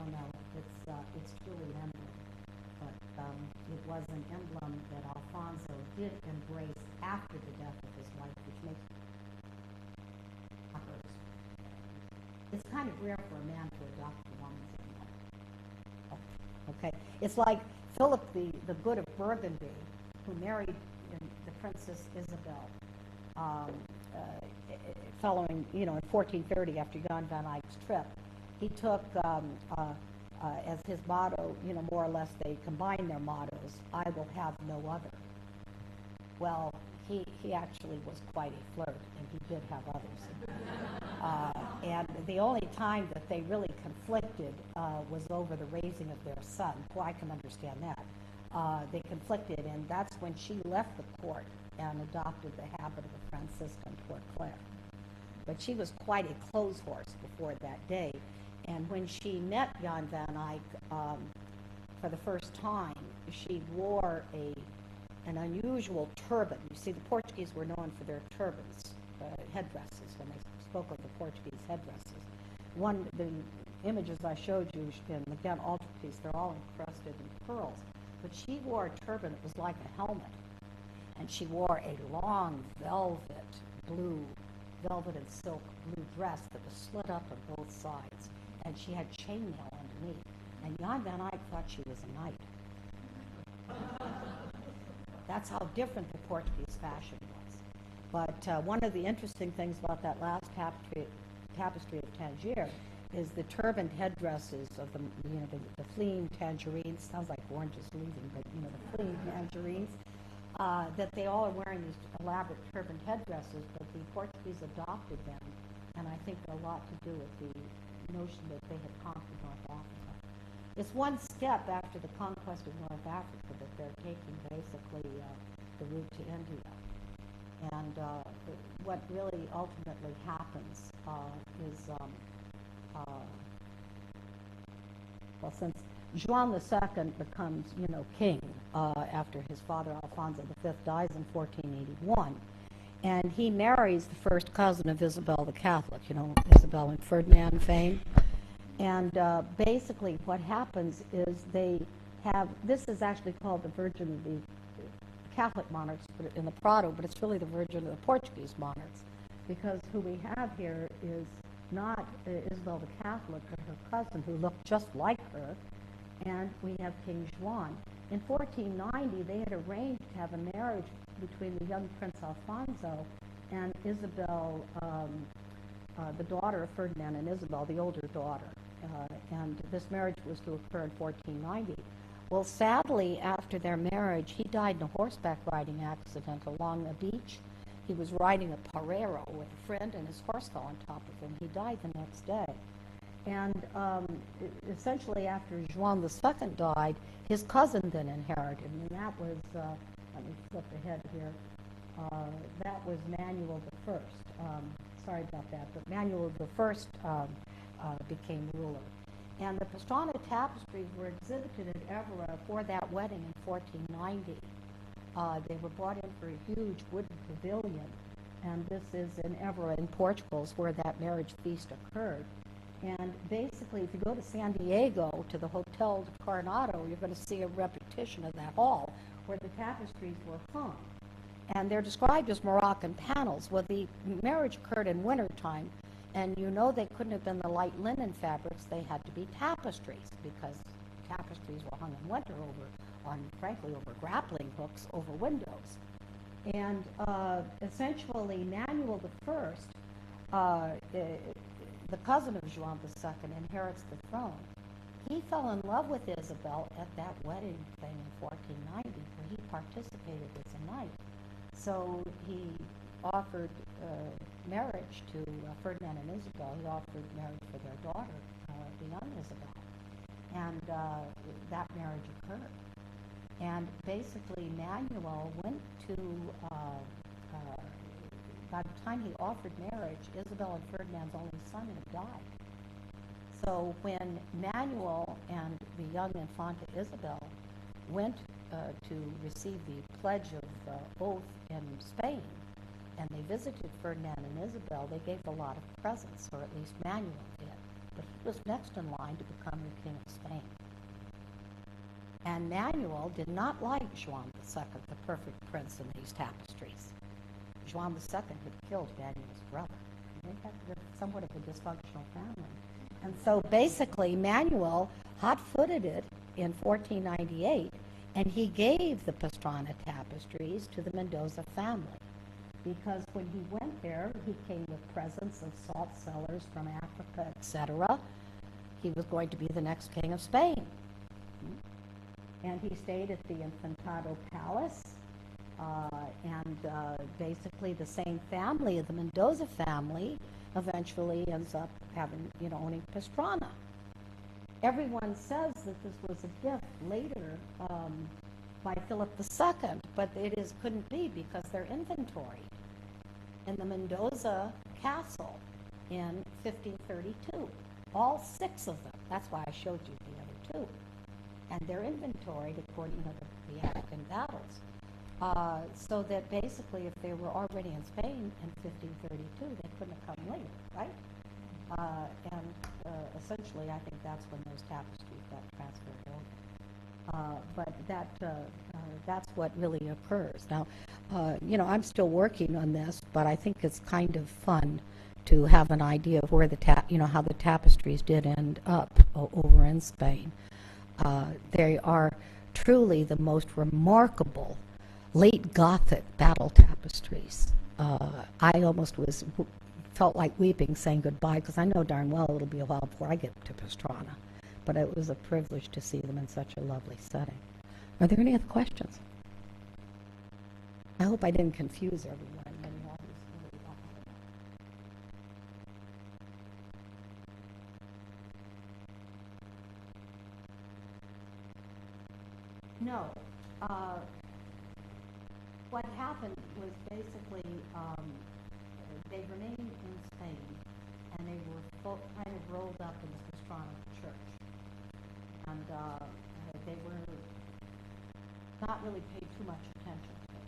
don't know. It's truly an emblem, but it was an emblem that Afonso did embrace after the death of his wife, which makes hers. It's kind of rare for a man to adopt a woman's emblem. Okay, it's like Philip the Good of Burgundy, who married the Princess Isabel, following, in 1430 after Jan van Eyck's trip. He took as his motto, more or less they combined their mottos, I will have no other. Well, he actually was quite a flirt, and he did have others. And the only time that they really conflicted was over the raising of their son. Well, I can understand that. They conflicted, and that's when she left the court and adopted the habit of a Franciscan Port Clare. But she was quite a clothes horse before that day. And when she met Jan van Eyck for the first time, she wore an unusual turban. You see, the Portuguese were known for their turbans, headdresses, when they spoke of the Portuguese headdresses. The images I showed you in the Ghent altarpiece, they're all encrusted in pearls. But she wore a turban that was like a helmet. And she wore a long velvet and silk blue dress that was slit up on both sides. And she had chainmail underneath. And Jan van Eyck thought she was a knight. That's how different the Portuguese fashion was. But one of the interesting things about that last tapestry of Tangier is the turbaned headdresses of the fleeing tangerines. Sounds like orange is leaving, but the fleeing tangerines. That they all are wearing these elaborate turbaned headdresses, but the Portuguese adopted them, and I think a lot to do with the notion that they had conquered North Africa. It's one step after the conquest of North Africa that they're taking basically the route to India. And what really ultimately happens is, since Juan II becomes, king after his father Alfonso V dies in 1481, and he marries the first cousin of Isabel the Catholic, Isabel and Ferdinand fame. And basically what happens is this is actually called the Virgin of the Catholic monarchs in the Prado, but it's really the Virgin of the Portuguese monarchs, because who we have here is not Isabel the Catholic, but her cousin who looked just like her. And we have King Juan. In 1490, they had arranged to have a marriage between the young Prince Alfonso and Isabel, the daughter of Ferdinand and Isabel, the older daughter. And this marriage was to occur in 1490. Well, sadly, after their marriage, he died in a horseback riding accident along a beach. He was riding a parero with a friend, and his horse fell on top of him. He died the next day. And essentially, after Juan II died, his cousin then inherited, and that was, let me flip ahead here, that was Manuel I. Sorry about that, but Manuel I became ruler. And the Pastrana Tapestries were exhibited at Évora for that wedding in 1490. They were brought in for a huge wooden pavilion, and this is in Évora in Portugal, where that marriage feast occurred. And basically, if you go to San Diego, to the Hotel de Coronado, you're going to see a repetition of that hall where the tapestries were hung. And they're described as Moroccan panels. Well, the marriage occurred in wintertime, and they couldn't have been the light linen fabrics. They had to be tapestries, because tapestries were hung in winter over grappling hooks over windows. And essentially, Manuel I, the cousin of Juan II, inherits the throne. He fell in love with Isabel at that wedding thing in 1490, where he participated as a knight. So he offered marriage to Ferdinand and Isabel. He offered marriage for their daughter, the young Isabel. And that marriage occurred. And basically, Manuel went to by the time he offered marriage, Isabel and Ferdinand's only son had died. So when Manuel and the young Infanta Isabel went to receive the pledge of oath in Spain, and they visited Ferdinand and Isabel, they gave a lot of presents, or at least Manuel did. but he was next in line to become the King of Spain. And Manuel did not like Juan II, the perfect prince in these tapestries. Juan II had killed Manuel's brother. They had somewhat of a dysfunctional family. And so basically, Manuel hot-footed it in 1498, and he gave the Pastrana Tapestries to the Mendoza family. Because when he went there, he came with presents of salt cellars from Africa, etc. He was going to be the next king of Spain. And he stayed at the Infantado Palace, and basically the same family, the Mendoza family, eventually ends up having, owning Pastrana. Everyone says that this was a gift later by Philip II, but couldn't be because they're inventoried in the Mendoza castle in 1532. All 6 of them. That's why I showed you the other 2. And they're inventoried according to the African battles. So that basically if they were already in Spain in 1532, they couldn't have come later, right? Essentially, I think that's when those tapestries got transferred over. But that's what really occurs. Now, I'm still working on this, but I think it's kind of fun to have an idea of where how the tapestries did end up over in Spain. They are truly the most remarkable late Gothic battle tapestries. I almost felt like weeping saying goodbye, because I know darn well it'll be a while before I get to Pastrana. But it was a privilege to see them in such a lovely setting. Are there any other questions? I hope I didn't confuse everyone. No. What happened was basically they remained in Spain, and they were kind of rolled up in the Pastrana church. And they were not really paid too much attention to it.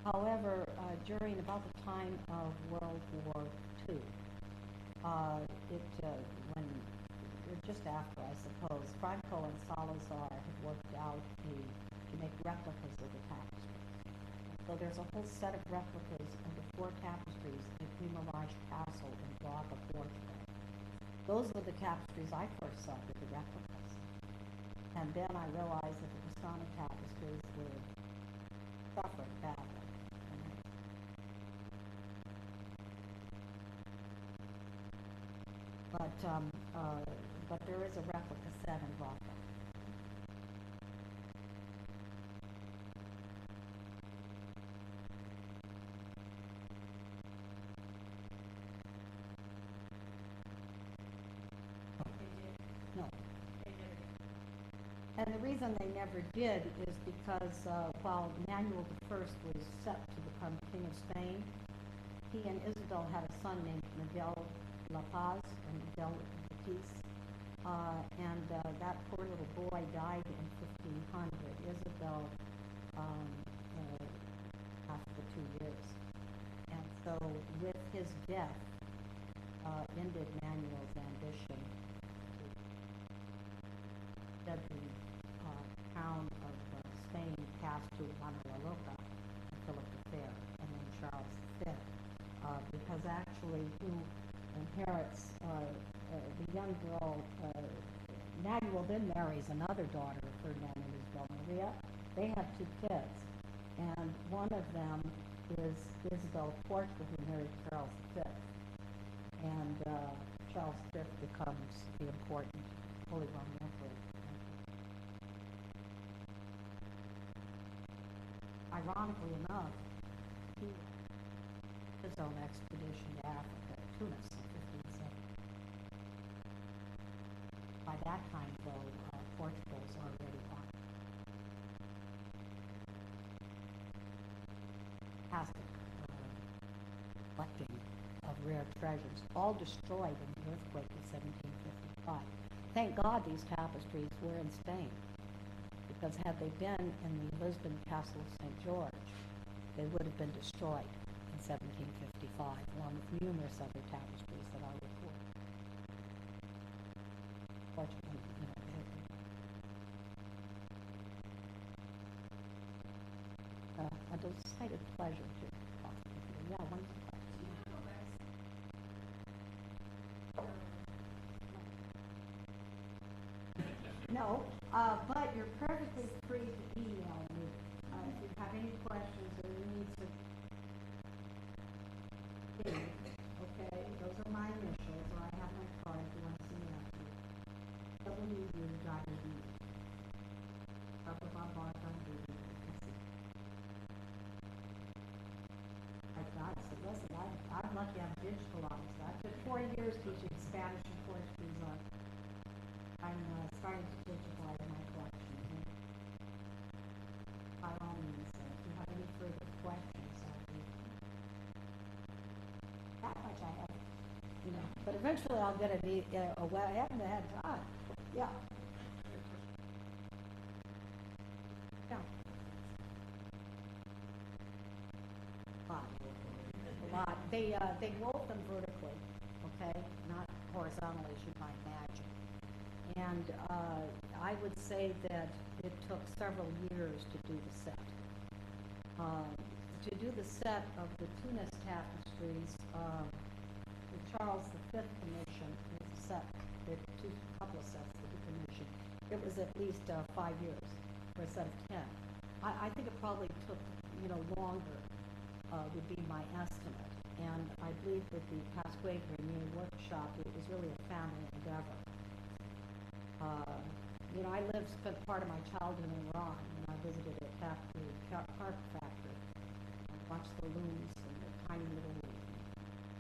However, during about the time of World War II, when just after, I suppose, Franco and Salazar had worked out to make replicas of the tapestries. So there's a whole set of replicas of the 4 tapestries at Chivalric Castle in Braga, Portugal. Those were the tapestries I first saw, with the replicas. And then I realized that the Pastrana tapestries were suffering badly. But there is a replica set in Braga. No. And the reason they never did is because while Manuel I was set to become King of Spain, he and Isabel had a son named Miguel La Paz, and Miguel Peace. And that poor little boy died in 1500. Isabel after 2 years. And so with his death ended Manuel's ambition to get the crown of Spain passed to Manuel Loca, Philip V, and then Charles V, because actually who inherits the young girl, Manuel then marries another daughter of Ferdinand and Isabel Maria. They have 2 kids, and one of them is Isabel of Portugal, who married Charles V. And Charles V becomes the important Holy Roman Emperor. Ironically enough, he had his own expedition to Africa, Tunis, in 1570. By that time, though, Portugal's already on. Fantastic collecting of rare treasures, all destroyed in the earthquake of 1755. Thank God these tapestries were in Spain, because had they been in the Lisbon Castle of St. George, they would have been destroyed in 1755, along with numerous other tapestries that are recorded. decided pleasure to talk with you. Yeah, one. No, but you're perfectly free to email me if you have any questions or you need to. Okay, those are my initials, or I have my card if you want to see me after. WU.edu. Barghahn. My God, so listen, I'm lucky I'm digitalized. I took 4 years teaching Spanish and Portuguese art. I'm starting to digitalize my collection. And by all means, if you have any further questions, that much I have, But eventually I'll get a well. I haven't had time. Yeah. Yeah. A lot. They wove them vertically, okay, not horizontally as you might imagine. And I would say that it took several years to do the set. To do the set of the Tournai tapestries, the Charles V commission was a set, the couple of sets that he commissioned. It was at least 5 years for a set of 10. I think it probably took, longer, would be my estimate. And I believe that the Passquier Grenier workshop, it was really a family endeavor. Spent part of my childhood in Iran, and I visited a carp factory. I watched the looms and the tiny little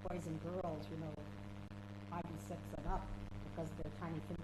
boys and girls, 5 and 6 and up, because of their tiny fingers